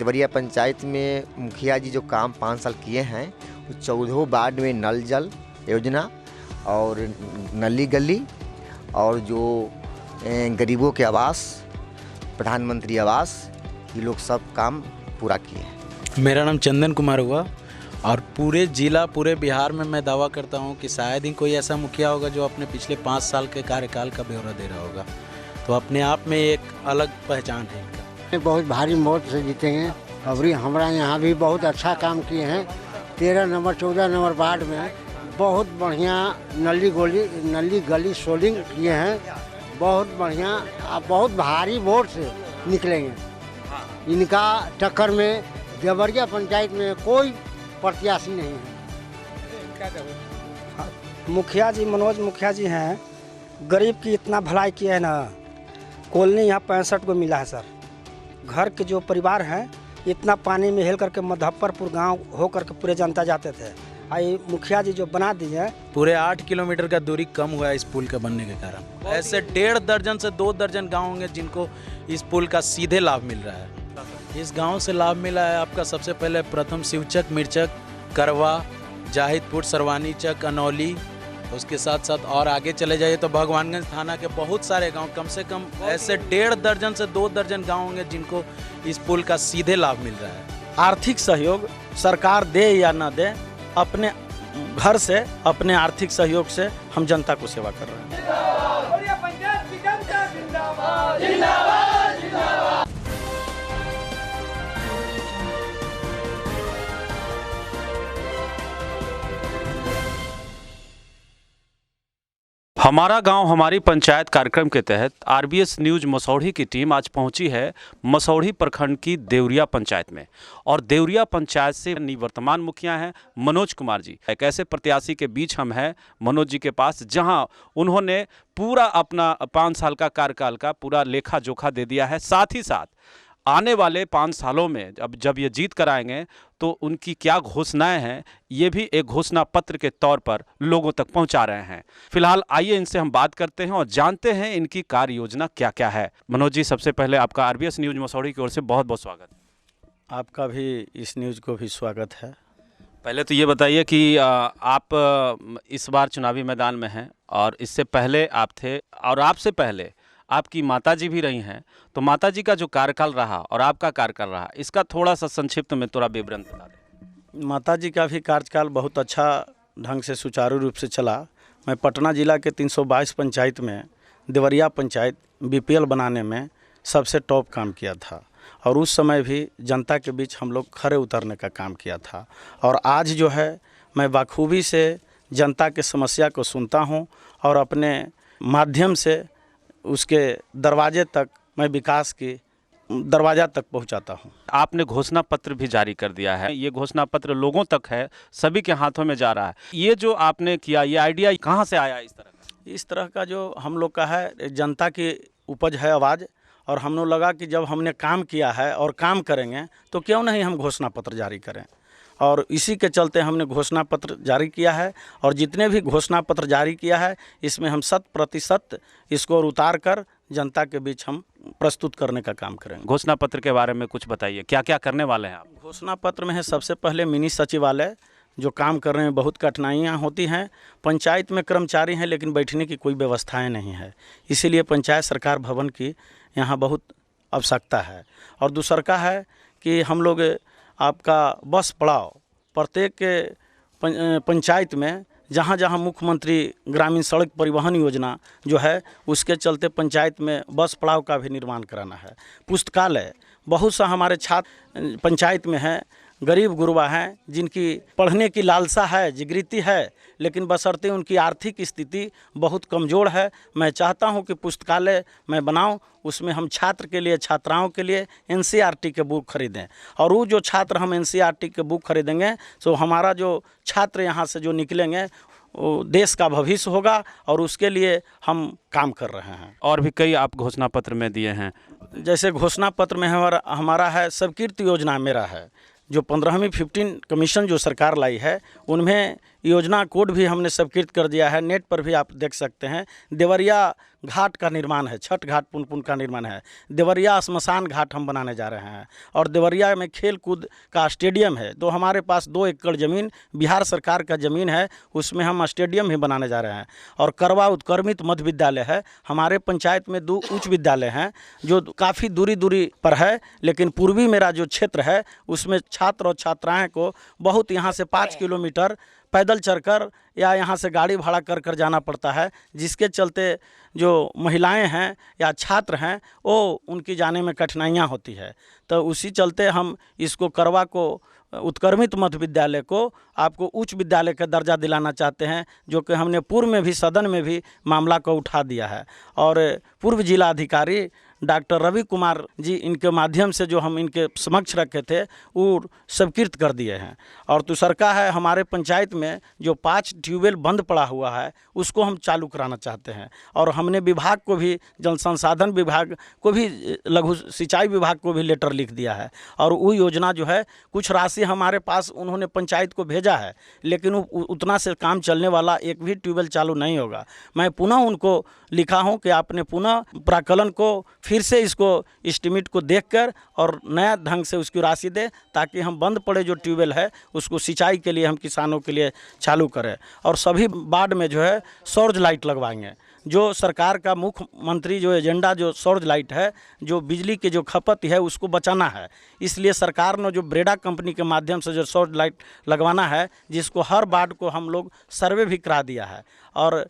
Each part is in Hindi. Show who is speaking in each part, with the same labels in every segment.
Speaker 1: देवरिया पंचायत में मुखिया जी जो काम 5 साल किए हैं, वो 14 वार्ड में नल जल योजना और नली गली और जो गरीबों के आवास, प्रधानमंत्री आवास, ये लोग सब काम पूरा किए हैं।
Speaker 2: मेरा नाम चंदन कुमार हुआ और पूरे जिला, पूरे बिहार में मैं दावा करता हूं कि शायद ही कोई ऐसा मुखिया होगा जो अपने पिछले 5 साल के कार्यकाल का ब्यौरा दे रहा होगा। तो अपने आप में एक अलग पहचान है इनका।
Speaker 3: बहुत भारी मौत से जीतेंगे। अबरी हमारा यहाँ भी बहुत अच्छा काम किए हैं। 13 नंबर 14 नंबर वार्ड में बहुत बढ़िया नली गली सोलिंग किए हैं। बहुत बढ़िया, आप बहुत भारी वोट से निकलेंगे। इनका टक्कर में देवरिया पंचायत में कोई प्रत्याशी नहीं है।
Speaker 4: मुखिया जी मनोज मुखिया जी हैं, गरीब की इतना भलाई किया है ना। कॉलोनी यहाँ 65 को मिला है सर। घर के जो परिवार हैं इतना पानी में हेल करके मुजफ्फरपुर गांव हो करके पूरे जनता जाते थे। आई मुखिया जी जो बना दिए,
Speaker 2: पूरे 8 किलोमीटर का दूरी कम हुआ है इस पुल के बनने के कारण। ऐसे 1.5 दर्जन से 2 दर्जन गाँव होंगे जिनको इस पुल का सीधे लाभ मिल रहा है। इस गांव से लाभ मिला है आपका सबसे पहले प्रथम शिवचक, मिर्चक, करवा, जाहिदपुर, सरवानी चक, अनौली। उसके साथ साथ और आगे चले जाइए तो भगवानगंज थाना के बहुत सारे गांव, कम से कम ऐसे 1.5 दर्जन से 2 दर्जन गांव होंगे जिनको इस पुल का सीधे लाभ मिल रहा है।
Speaker 4: आर्थिक सहयोग सरकार दे या ना दे, अपने घर से, अपने आर्थिक सहयोग से हम जनता को सेवा कर रहे हैं।
Speaker 5: हमारा गांव हमारी पंचायत कार्यक्रम के तहत आरबीएस न्यूज मसौढ़ी की टीम आज पहुंची है मसौढ़ी प्रखंड की देवरिया पंचायत में। और देवरिया पंचायत से निवर्तमान मुखिया हैं मनोज कुमार जी। एक ऐसे प्रत्याशी के बीच हम हैं मनोज जी के पास, जहां उन्होंने पूरा अपना 5 साल का कार्यकाल का पूरा लेखा जोखा दे दिया है। साथ ही साथ आने वाले 5 सालों में जब ये जीत कर आएंगे तो उनकी क्या घोषणाएं हैं, ये भी एक घोषणा पत्र के तौर पर लोगों तक पहुंचा रहे हैं। फिलहाल आइए इनसे हम बात करते हैं और जानते हैं इनकी कार्य योजना क्या क्या है। मनोज जी, सबसे पहले आपका आरबीएस न्यूज मसौढ़ी की ओर से बहुत बहुत स्वागत।
Speaker 2: आपका भी इस न्यूज़ को भी स्वागत है।
Speaker 5: पहले तो ये बताइए कि आप इस बार चुनावी मैदान में हैं और इससे पहले आप थे और आपसे पहले आपकी माताजी भी रही हैं। तो माताजी का जो कार्यकाल रहा और आपका कार्यकाल रहा, इसका थोड़ा सा संक्षिप्त में थोड़ा विवरण बता दें।
Speaker 2: माताजी का भी कार्यकाल बहुत अच्छा ढंग से सुचारू रूप से चला। मैं पटना जिला के 322 पंचायत में देवरिया पंचायत बीपीएल बनाने में सबसे टॉप काम किया था और उस समय भी जनता के बीच हम लोग खरे उतरने का काम किया था। और आज जो है मैं बखूबी से जनता के समस्या को सुनता हूँ और अपने माध्यम से उसके दरवाजे तक मैं विकास की दरवाजा तक पहुंचाता हूं।
Speaker 5: आपने घोषणा पत्र भी जारी कर दिया है। ये घोषणा पत्र लोगों तक है, सभी के हाथों में जा रहा है। ये जो आपने किया, ये आइडिया कहां से आया इस तरह का?
Speaker 2: इस तरह का जो हम लोग का है, जनता की उपज है आवाज़, और हम लोग लगा कि जब हमने काम किया है और काम करेंगे तो क्यों नहीं हम घोषणा पत्र जारी करें। और इसी के चलते हमने घोषणा पत्र जारी किया है और जितने भी घोषणा पत्र जारी किया है इसमें हम 100% इसको उतार कर जनता के बीच हम प्रस्तुत करने का काम करेंगे।
Speaker 5: घोषणा पत्र के बारे में कुछ बताइए, क्या क्या करने वाले हैं आप?
Speaker 2: घोषणा पत्र में है सबसे पहले मिनी सचिवालय, जो काम करने में बहुत कठिनाइयाँ होती हैं। पंचायत में कर्मचारी हैं लेकिन बैठने की कोई व्यवस्थाएँ नहीं है, इसीलिए पंचायत सरकार भवन की यहाँ बहुत आवश्यकता है। और दूसरा है कि हम लोग आपका बस पड़ाव प्रत्येक पंचायत में, जहाँ जहाँ मुख्यमंत्री ग्रामीण सड़क परिवहन योजना जो है उसके चलते पंचायत में बस पड़ाव का भी निर्माण कराना है। पुस्तकालय, बहुत सा हमारे छात्र पंचायत में हैं, गरीब गुरबा हैं जिनकी पढ़ने की लालसा है, जिगरीती है, लेकिन बशर्ते उनकी आर्थिक स्थिति बहुत कमज़ोर है। मैं चाहता हूं कि पुस्तकालय मैं बनाऊं, उसमें हम छात्र के लिए, छात्राओं के लिए एनसीईआरटी के बुक खरीदें। और वो जो छात्र हम एनसीईआरटी के बुक खरीदेंगे तो हमारा जो छात्र यहाँ से जो निकलेंगे वो देश का भविष्य होगा, और उसके लिए हम काम कर रहे हैं।
Speaker 5: और भी कई आप घोषणा पत्र में दिए हैं।
Speaker 2: जैसे घोषणा पत्र में हमारा है सबकीर्ति योजना मेरा है, जो 15वीं 15 कमीशन जो सरकार लाई है उनमें योजना कोड भी हमने स्वीकृत कर दिया है, नेट पर भी आप देख सकते हैं। देवरिया घाट का निर्माण है, छठ घाट पुनपुन का निर्माण है, देवरिया श्मशान घाट हम बनाने जा रहे हैं, और देवरिया में खेल कूद का स्टेडियम है। तो हमारे पास 2 एकड़ ज़मीन बिहार सरकार का ज़मीन है, उसमें हम स्टेडियम भी बनाने जा रहे हैं। और करवा उत्क्रमित मध्य विद्यालय है, हमारे पंचायत में 2 उच्च विद्यालय हैं जो काफ़ी दूरी पर है, लेकिन पूर्वी मेरा जो क्षेत्र है उसमें छात्र और छात्राएँ को बहुत यहाँ से 5 किलोमीटर पैदल चलकर या यहाँ से गाड़ी भाड़ा कर जाना पड़ता है, जिसके चलते जो महिलाएं हैं या छात्र हैं वो उनकी जाने में कठिनाइयाँ होती है। तो उसी चलते हम इसको करवा को उत्क्रमित मध्य विद्यालय को आपको उच्च विद्यालय का दर्जा दिलाना चाहते हैं, जो कि हमने पूर्व में भी सदन में भी मामला को उठा दिया है। और पूर्व जिला अधिकारी डॉक्टर रवि कुमार जी इनके माध्यम से जो हम इनके समक्ष रखे थे वो स्वीकृत कर दिए हैं। और दूसरा है हमारे पंचायत में जो 5 ट्यूबवेल बंद पड़ा हुआ है उसको हम चालू कराना चाहते हैं, और हमने विभाग को भी, जल संसाधन विभाग को भी, लघु सिंचाई विभाग को भी लेटर लिख दिया है। और वो योजना जो है कुछ राशि हमारे पास उन्होंने पंचायत को भेजा है, लेकिन उतना से काम चलने वाला एक भी ट्यूबवेल चालू नहीं होगा। मैं पुनः उनको लिखा हूँ कि आपने पुनः प्राकलन को फिर से इसको एस्टीमेट को देखकर और नया ढंग से उसकी राशि दे, ताकि हम बंद पड़े जो ट्यूबवेल है उसको सिंचाई के लिए हम किसानों के लिए चालू करें। और सभी वार्ड में जो है सौर लाइट लगवाएंगे। जो सरकार का मुख्यमंत्री जो एजेंडा जो सौर लाइट है, जो बिजली के जो खपत है उसको बचाना है, इसलिए सरकार ने जो ब्रेडा कंपनी के माध्यम से जो सौर लाइट लगवाना है, जिसको हर वार्ड को हम लोग सर्वे भी करा दिया है। और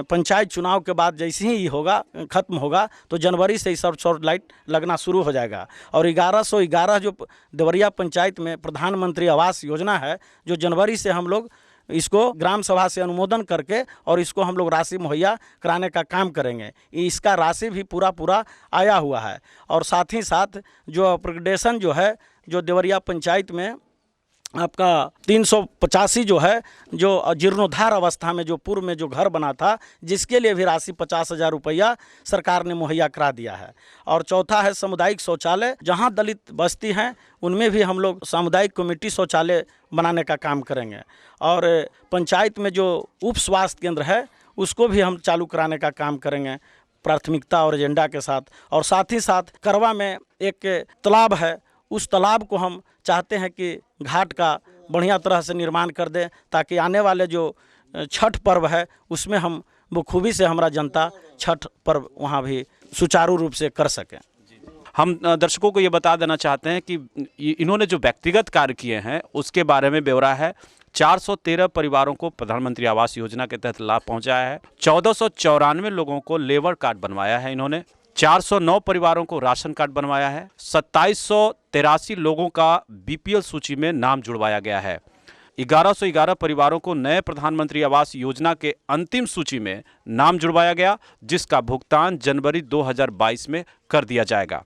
Speaker 2: पंचायत चुनाव के बाद जैसे ही होगा, ख़त्म होगा, तो जनवरी से ही सौर लाइट लगना शुरू हो जाएगा। और 1111 जो देवरिया पंचायत में प्रधानमंत्री आवास योजना है, जो जनवरी से हम लोग इसको ग्राम सभा से अनुमोदन करके और इसको हम लोग राशि मुहैया कराने का काम करेंगे। इसका राशि भी पूरा आया हुआ है। और साथ ही साथ जो अपग्रेडेशन जो है, जो देवरिया पंचायत में आपका 385 जो है, जो जीर्णोद्धार अवस्था में जो पूर्व में जो घर बना था, जिसके लिए भी राशि 50,000 रुपया सरकार ने मुहैया करा दिया है। और चौथा है सामुदायिक शौचालय, जहां दलित बस्ती हैं उनमें भी हम लोग सामुदायिक कमेटी शौचालय बनाने का काम करेंगे। और पंचायत में जो उप स्वास्थ्य केंद्र है उसको भी हम चालू कराने का काम करेंगे प्राथमिकता और एजेंडा के साथ। और साथ ही साथ करवा में एक तालाब है, उस तालाब को हम चाहते हैं कि घाट का बढ़िया तरह से निर्माण कर दें, ताकि आने वाले जो छठ पर्व है उसमें हम बखूबी से हमारा जनता छठ पर्व वहाँ भी सुचारू रूप से कर सकें।
Speaker 5: हम दर्शकों को ये बता देना चाहते हैं कि इन्होंने जो व्यक्तिगत कार्य किए हैं उसके बारे में ब्यौरा है। 413 परिवारों को प्रधानमंत्री आवास योजना के तहत लाभ पहुंचाया है। 1494 लोगों को लेबर कार्ड बनवाया है इन्होंने। 409 परिवारों को राशन कार्ड बनवाया है। 2783 लोगों का बीपीएल सूची में नाम जुड़वाया गया है। 1111 परिवारों को नए प्रधानमंत्री आवास योजना के अंतिम सूची में नाम जुड़वाया गया, जिसका भुगतान जनवरी 2022 में कर दिया जाएगा।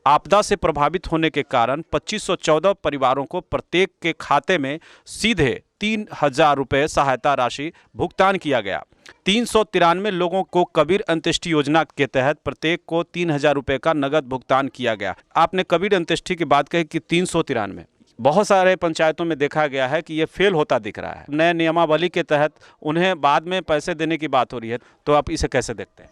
Speaker 5: आपदा से प्रभावित होने के कारण 2514 परिवारों को प्रत्येक के खाते में सीधे 3000 रुपये सहायता राशि भुगतान किया गया। 393 लोगों को कबीर अंत्येष्टि योजना के तहत प्रत्येक को 3000 रुपये का नगद भुगतान किया गया। आपने कबीर अंत्येष्टि की बात कही कि 393, बहुत सारे पंचायतों में देखा गया है कि ये फेल होता दिख रहा है। नए नियमावली के तहत उन्हें बाद में पैसे देने की बात हो रही है, तो आप इसे कैसे देखते हैं?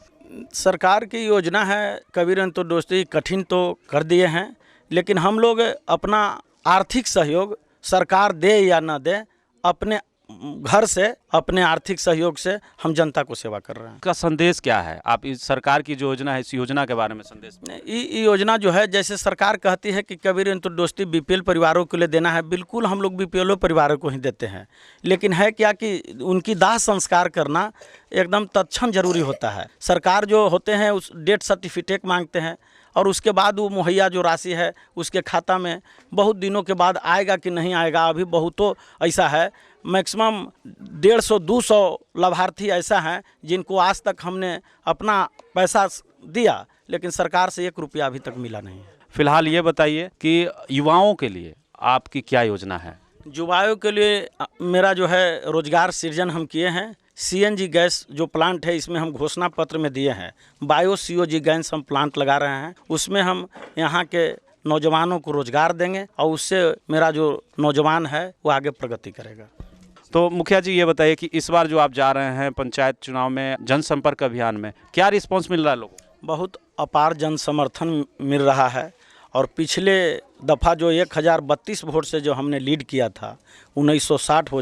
Speaker 2: सरकार की योजना है कबीर अंत्योदय कठिन तो कर दिए हैं, लेकिन हम लोग अपना आर्थिक सहयोग सरकार दे या ना दे, अपने घर से, अपने आर्थिक सहयोग से हम जनता को सेवा कर रहे हैं।
Speaker 5: का संदेश क्या है? आप इस सरकार की जो योजना है, इस योजना के बारे में संदेश।
Speaker 2: ये योजना जो है, जैसे सरकार कहती है कि कबीर अंत्योदय बीपीएल परिवारों के लिए देना है, बिल्कुल हम लोग बीपीएल परिवारों को ही देते हैं। लेकिन है क्या कि उनकी दाह संस्कार करना एकदम तत्क्षण जरूरी होता है। सरकार जो होते हैं उस डेथ सर्टिफिकेट मांगते हैं, और उसके बाद वो मुहैया जो राशि है उसके खाता में बहुत दिनों के बाद आएगा कि नहीं आएगा। अभी बहुतों ऐसा है, मैक्सिमम 150-200 लाभार्थी ऐसा हैं जिनको आज तक हमने अपना पैसा दिया, लेकिन सरकार से 1 रुपया अभी तक मिला नहीं है।
Speaker 5: फिलहाल ये बताइए कि युवाओं के लिए आपकी क्या योजना है?
Speaker 2: युवाओं के लिए मेरा जो है रोजगार सृजन हम किए हैं। सीएनजी गैस जो प्लांट है, इसमें हम घोषणा पत्र में दिए हैं। बायो सीओजी गैस हम प्लांट लगा रहे हैं, उसमें हम यहाँ के नौजवानों को रोजगार देंगे और उससे मेरा जो नौजवान है वो आगे प्रगति करेगा।
Speaker 5: तो मुखिया जी ये बताइए कि इस बार जो आप जा रहे हैं पंचायत चुनाव में जनसंपर्क अभियान में, क्या रिस्पांस मिल रहा है लोगों को?
Speaker 2: बहुत अपार जन समर्थन मिल रहा है और पिछले दफ़ा जो 1032 वोट से जो हमने लीड किया था, 1960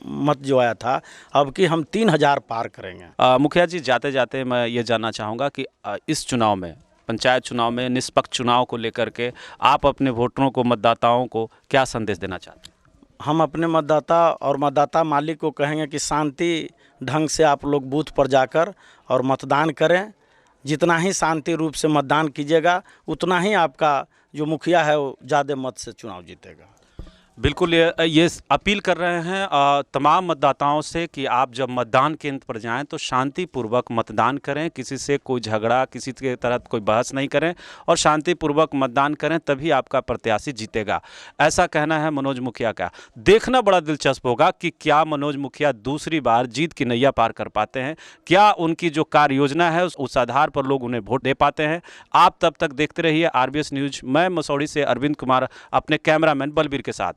Speaker 2: मत जो आया था, अब कि हम 3000 पार करेंगे।
Speaker 5: मुखिया जी जाते जाते मैं ये जानना चाहूँगा कि इस चुनाव में, पंचायत चुनाव में निष्पक्ष चुनाव को लेकर के आप अपने वोटरों को, मतदाताओं को क्या संदेश देना चाहते हैं?
Speaker 2: हम अपने मतदाता और मतदाता मालिक को कहेंगे कि शांति ढंग से आप लोग बूथ पर जाकर और मतदान करें। जितना ही शांति रूप से मतदान कीजिएगा उतना ही आपका जो मुखिया है वो ज़्यादा मत से चुनाव जीतेगा।
Speaker 5: बिल्कुल ये अपील कर रहे हैं तमाम मतदाताओं से कि आप जब मतदान केंद्र पर जाएं तो शांतिपूर्वक मतदान करें, किसी से कोई झगड़ा, किसी के तरह कोई बहस नहीं करें और शांतिपूर्वक मतदान करें, तभी आपका प्रत्याशी जीतेगा। ऐसा कहना है मनोज मुखिया का। देखना बड़ा दिलचस्प होगा कि क्या मनोज मुखिया दूसरी बार जीत की नैया पार कर पाते हैं, क्या उनकी जो कार्य योजना है उस आधार पर लोग उन्हें वोट दे पाते हैं। आप तब तक देखते रहिए RBS न्यूज। मैं मसौढ़ी से अरविंद कुमार अपने कैमरामैन बलबीर के साथ।